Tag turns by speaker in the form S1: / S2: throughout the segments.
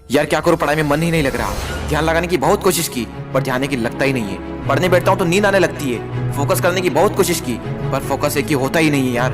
S1: यार क्या करूं, पढ़ाई में मन ही नहीं लग रहा। ध्यान लगाने की बहुत कोशिश की पर ध्यान एक ही लगता ही नहीं है। पढ़ने बैठता हूं तो नींद आने लगती है। फोकस करने की बहुत कोशिश की पर फोकस एक ही होता ही नहीं है यार।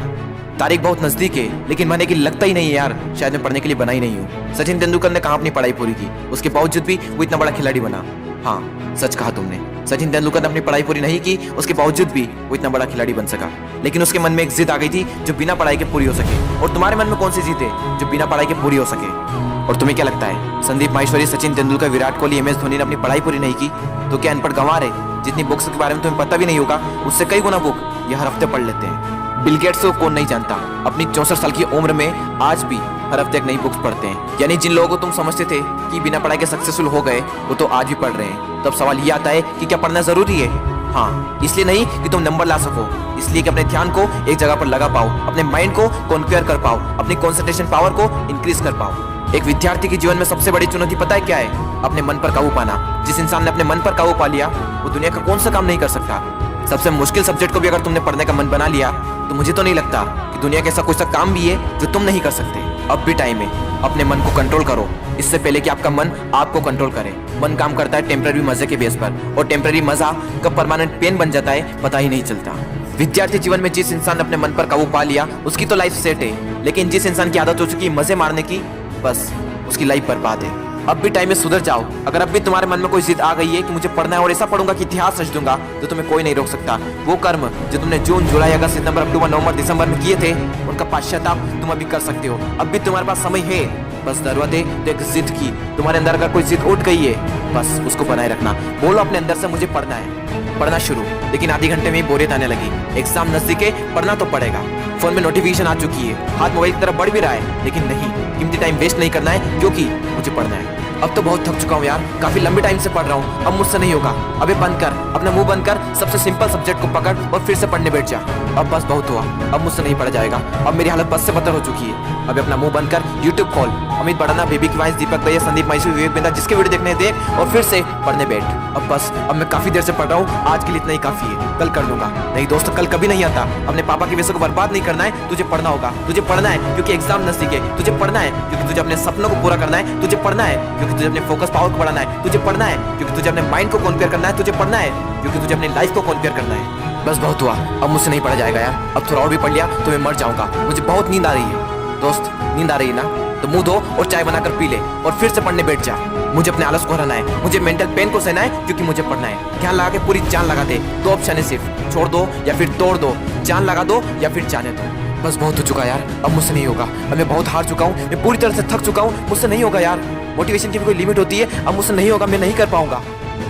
S1: तारीख बहुत नजदीक है लेकिन मन एक ही लगता ही नहीं है यार। शायद मैं पढ़ने के लिए बना ही नहीं हूँ। सचिन तेंदुलकर ने कहाँ अपनी पढ़ाई पूरी की, उसके बावजूद भी वो इतना बड़ा खिलाड़ी बना। हाँ सच कहा तुमने, सचिन तेंदुलकर ने अपनी पढ़ाई पूरी नहीं की, उसके बावजूद भी वो इतना बड़ा खिलाड़ी बन सका। लेकिन उसके मन में एक जिद आ गई थी जो बिना पढ़ाई के पूरी हो सके। और तुम्हारे मन में कौन सी जिद है जो बिना पढ़ाई के पूरी हो सके? और तुम्हें क्या लगता है संदीप माहेश्वरी, सचिन तेंदुलकर, विराट कोहली, एम एस धोनी ने अपनी पढ़ाई पूरी नहीं की तो क्या अनपढ़ गंवार है? जितनी बुक्स के बारे में तुम्हें पता भी नहीं होगा उससे कई गुना बुक ये हर हफ्ते पढ़ लेते हैं। बिल गेट्स को कौन नहीं जानता, अपनी 64 साल की उम्र में आज भी हर हफ्ते एक नई बुक्स पढ़ते हैं। यानी जिन लोगों को तुम समझते थे कि बिना पढ़ाई के सक्सेसफुल हो गए वो तो आज भी पढ़ रहे हैं। तब सवाल ये आता है कि क्या पढ़ना जरूरी है? हाँ, इसलिए नहीं कि तुम नंबर ला सको, इसलिए कि अपने ध्यान को एक जगह पर लगा पाओ, अपने माइंड को कॉन्क्वेयर कर पाओ, अपनी कॉन्सेंट्रेशन पावर को इंक्रीज कर पाओ। एक विद्यार्थी के जीवन में सबसे बड़ी चुनौती पता है क्या है? अपने मन पर काबू पाना। जिस इंसान ने अपने मन पर काबू पा लिया वो दुनिया का कौन सा काम नहीं कर सकता। सबसे मुश्किल सब्जेक्ट को भी अगर तुमने पढ़ने का मन बना लिया तो मुझे तो नहीं लगता कि दुनिया का ऐसा कुछ सा काम भी है जो तुम नहीं कर सकते। अब भी टाइम है, अपने मन को कंट्रोल करो इससे पहले कि आपका मन आपको कंट्रोल करे। मन काम करता है टेम्पररी मजे के बेस पर और टेम्पररी मजा कब परमानेंट पेन बन जाता है पता ही नहीं चलता। विद्यार्थी जीवन में जिस इंसान ने अपने मन पर काबू पा लिया उसकी तो लाइफ सेट है, लेकिन जिस इंसान की आदत हो चुकी है मजे मारने की, बस उसकी लाइफ बर्बाद है। अब भी टाइम में सुधर जाओ। अगर अब भी तुम्हारे मन में कोई जिद आ गई है कि मुझे पढ़ना है और ऐसा पढ़ूंगा कि इतिहास रच दूंगा तो तुम्हें कोई नहीं रोक सकता। वो कर्म जो तुमने जून, जुलाई, अगस्त, सितंबर, अक्टूबर, नवंबर, दिसंबर में किए थे उनका पश्चाताप तुम अभी कर सकते हो। अब भी तुम्हारे पास समय है, बस जरूरत है तो एक जिद की। तुम्हारे अंदर अगर कोई जिद उठ गई है बस उसको बनाए रखना। बोलो अपने अंदर से मुझे पढ़ना है, पढ़ना शुरू। लेकिन आधे घंटे में ही बोरियत आने लगी। एग्जाम नजदीक है, पढ़ना तो पड़ेगा। फोन में नोटिफिकेशन आ चुकी है, हाथ मोबाइल की तरफ बढ़ भी रहा है, लेकिन नहीं, कीमती टाइम वेस्ट नहीं करना है क्योंकि मुझे पढ़ना है। अब तो बहुत थक चुका हूँ यार, काफी लंबे टाइम से पढ़ रहा हूँ, अब मुझसे नहीं होगा। अबे बंद कर, अपना मुंह बंद कर, सबसे सिंपल सब्जेक्ट को पकड़ और फिर से पढ़ने बैठ जा। अब बस बहुत हुआ, अब मुझसे नहीं पढ़ा जाएगा। अब मेरी हालत बस से बदतर हो चुकी है। अब अपना मुंह बंद कर, यूट्यूब खोल, अमित बड़ाना, बेबी की वॉइस, दीपक भैया, संदीप माहेश्वरी, विवेक बिंदा, जिसके वीडियो देखने देख और फिर से पढ़ने बैठ। अब बस, अब मैं काफी देर से पढ़ रहा हूँ, आज के लिए इतना ही काफी है, कल कर लूंगा। नहीं दोस्तों, कल कभी नहीं आता। अपने पापा के पैसों को बर्बाद नहीं करना है, तुझे पढ़ना होगा। तुझे पढ़ना है क्योंकि एग्जाम नजदीक है, तुझे पढ़ना है क्योंकि तुझे अपने सपनों को पूरा करना है, तुझे पढ़ना है क्योंकि तुझे अपने फोकस पावर को बढ़ाना है, तुझे पढ़ना है क्योंकि तुझे अपने माइंड को कॉन्क्वेयर करना है, तुझे पढ़ना है क्योंकि तुझे अपनी लाइफ को कॉन्क्वेयर करना है। बस बहुत हुआ, अब मुझसे नहीं पढ़ा जाएगा यार। अब थोड़ा और भी पढ़ लिया तो मैं मर जाऊंगा। मुझे बहुत नींद आ रही है। दोस्त, नींद आ रही है ना तो मुंह धो और चाय बनाकर पी ले और फिर से पढ़ने बैठ जा। मुझे अपने आलस को हराना है, मुझे मेंटल पेन को सहना है क्योंकि मुझे पढ़ना है। ध्यान लगा के पूरी जान लगा दे। दो ऑप्शन है सिर्फ, छोड़ दो या फिर तोड़ दो, जान लगा दो या फिर जाने दो। बस बहुत हो चुका यार, अब मुझसे नहीं होगा। अब मैं बहुत हार चुका हूँ, मैं पूरी तरह से थक चुका हूँ, मुझसे नहीं होगा यार। मोटिवेशन की भी कोई लिमिट होती है, अब मुझसे नहीं होगा, मैं नहीं कर पाऊंगा।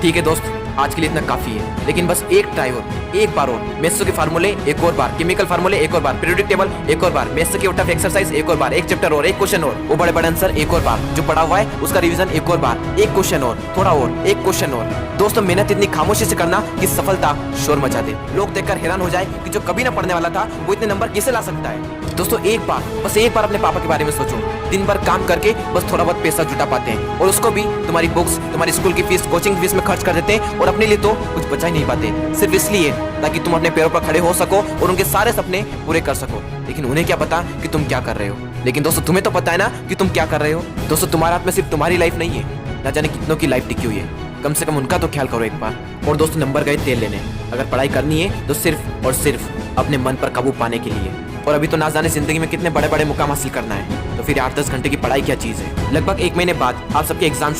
S1: ठीक है दोस्त, आज के लिए इतना काफी है, लेकिन बस एक ट्राई और, एक बार और। मैथ्स के फार्मूले एक और बार, केमिकल फार्मूले एक और बार, पीरियोडिक टेबल एक और बार, मैथ्स के टफ एक्सरसाइज एक और बार, एक चैप्टर और, एक क्वेश्चन और, वो बड़े बड़े आंसर एक और बार, जो पढ़ा हुआ है उसका रिवीजन एक और बार, एक क्वेश्चन और, थोड़ा और, एक क्वेश्चन और। दोस्तों, मेहनत इतनी खामोशी से करना कि सफलता शोर मचा दे, लोग देखकर हैरान हो जाए कि जो कभी ना पढ़ने वाला था वो इतने नंबर कैसे ला सकता है। दोस्तों, एक बार, बस एक बार अपने पापा के बारे में सोचो। दिन भर काम करके बस थोड़ा बहुत पैसा जुटा पाते हैं और उसको भी तुम्हारी बुक्स, तुम्हारी स्कूल की फीस, कोचिंग फीस में खर्च कर देते हैं और अपने लिए तो कुछ बचा ही नहीं पाते, सिर्फ इसलिए ताकि तुम अपने पैरों पर खड़े हो सको और उनके सारे सपने पूरे कर सको। लेकिन उन्हें क्या पता कि तुम क्या कर रहे हो। लेकिन दोस्तों, तुम्हें तो पता है ना कि तुम क्या कर रहे हो। दोस्तों, तुम्हारे हाथ में सिर्फ तुम्हारी लाइफ नहीं है, ना जाने कितनों की लाइफ टिकी हुई है। कम से कम उनका तो ख्याल करो एक बार। और दोस्तों, नंबर गए तेल लेने। अगर पढ़ाई करनी है तो सिर्फ और सिर्फ अपने मन पर काबू पाने के लिए। और अभी तो ना जाने जिंदगी में कितने बड़े बड़े मुकाम हासिल करना है, तो फिर 8-10 घंटे की पढ़ाई क्या चीज है। लगभग 1 महीने बाद आप सबके एग्जाम